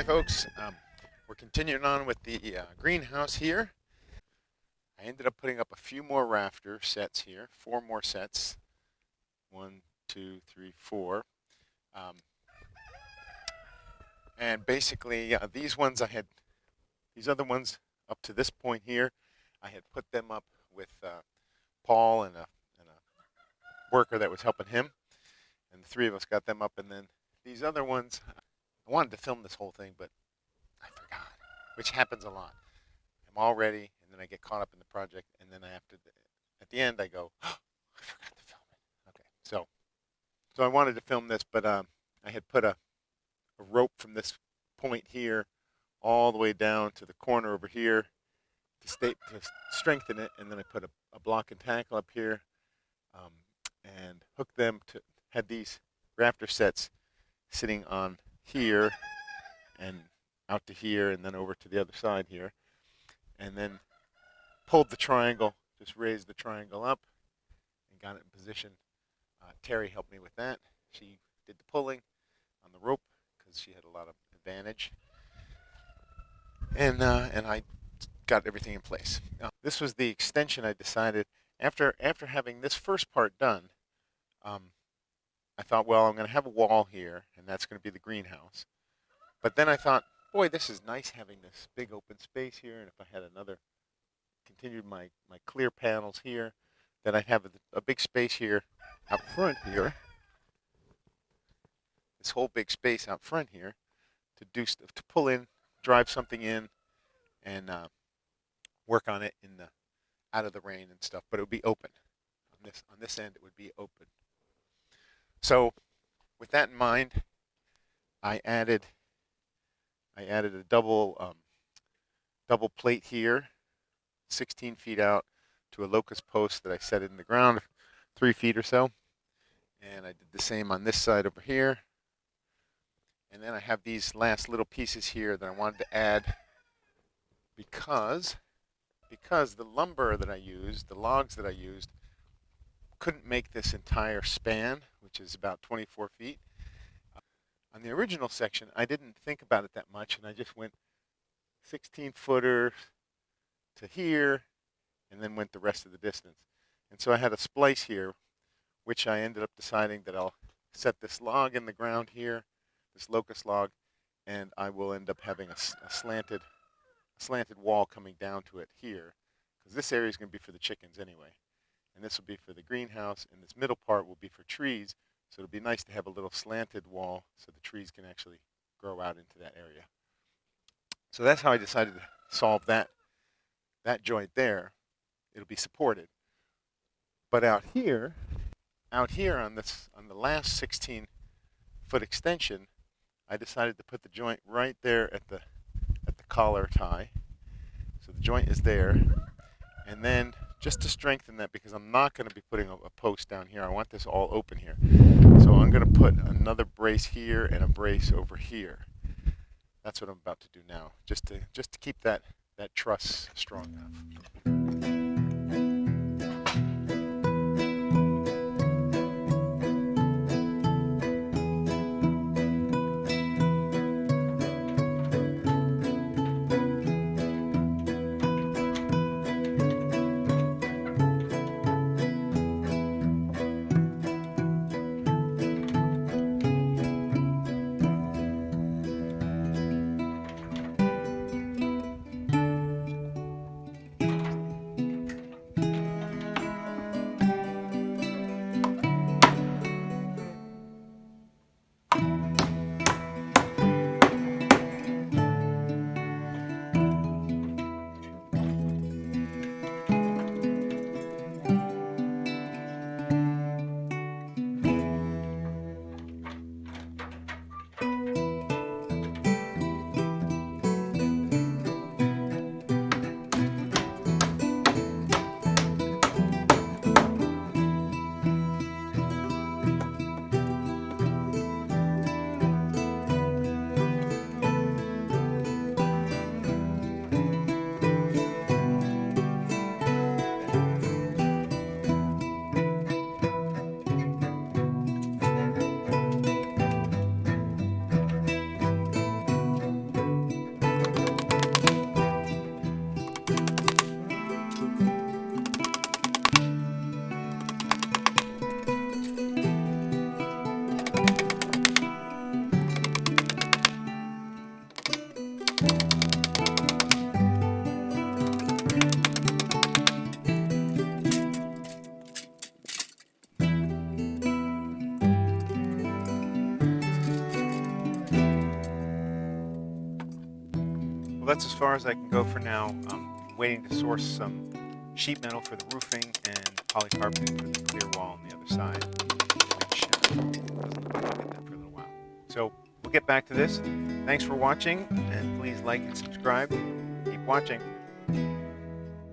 Hi, folks. We're continuing on with the greenhouse here. I ended up putting up a few more rafter sets here, four more sets. One, two, three, four. Um, and basically, these other ones up to this point here, I had put them up with Paul and a worker that was helping him. And the three of us got them up. And then these other ones, I wanted to film this whole thing, but I forgot, which happens a lot. I'm all ready, and then I get caught up in the project, and then I have to, at the end, I go, oh, I forgot to film it. Okay, so I wanted to film this, but I had put a rope from this point here all the way down to the corner over here to strengthen it, and then I put a block and tackle up here, um, and hooked them to had these rafter sets sitting on here and out to here, and then over to the other side here, and then pulled the triangle, just raised the triangle up and got it in position. Terry helped me with that. She did the pulling on the rope because she had a lot of advantage, and I got everything in place. This was the extension I decided after having this first part done. Um, I thought, well, I'm going to have a wall here, and that's going to be the greenhouse. But then I thought, boy, this is nice having this big open space here, and if I had continued my clear panels here, then I'd have a big space here out front here, this whole big space out front here to do stuff, to pull in, drive something in, and work on it in the out of the rain and stuff. But it would be open on this end. It would be open. So with that in mind, I added a double plate here, 16 feet out to a locust post that I set in the ground 3 feet or so. And I did the same on this side over here. And then I have these last little pieces here that I wanted to add because the lumber that I used, the logs that I used, couldn't make this entire span, which is about 24 feet. On the original section, I didn't think about it that much, and I just went 16-footer to here, and then went the rest of the distance. And so I had a splice here, which I ended up deciding that I'll set this log in the ground here, this locust log, and I will end up having a slanted wall coming down to it here, because this area is going to be for the chickens anyway, and this will be for the greenhouse, and this middle part will be for trees. So it'll be nice to have a little slanted wall so the trees can actually grow out into that area. So that's how I decided to solve that joint there. It'll be supported. But out here on the last 16-foot extension, I decided to put the joint right there at the collar tie. So the joint is there. And then just to strengthen that, because I'm not going to be putting a post down here, I want this all open here. So I'm going to put another brace here and a brace over here. That's what I'm about to do now, just to keep that truss strong enough. Well, that's as far as I can go for now. I'm waiting to source some sheet metal for the roofing and polycarbonate for the clear wall on the other side, which doesn't look like I'll get that for a little while. So we'll get back to this. Thanks for watching, and please like and subscribe. Keep watching.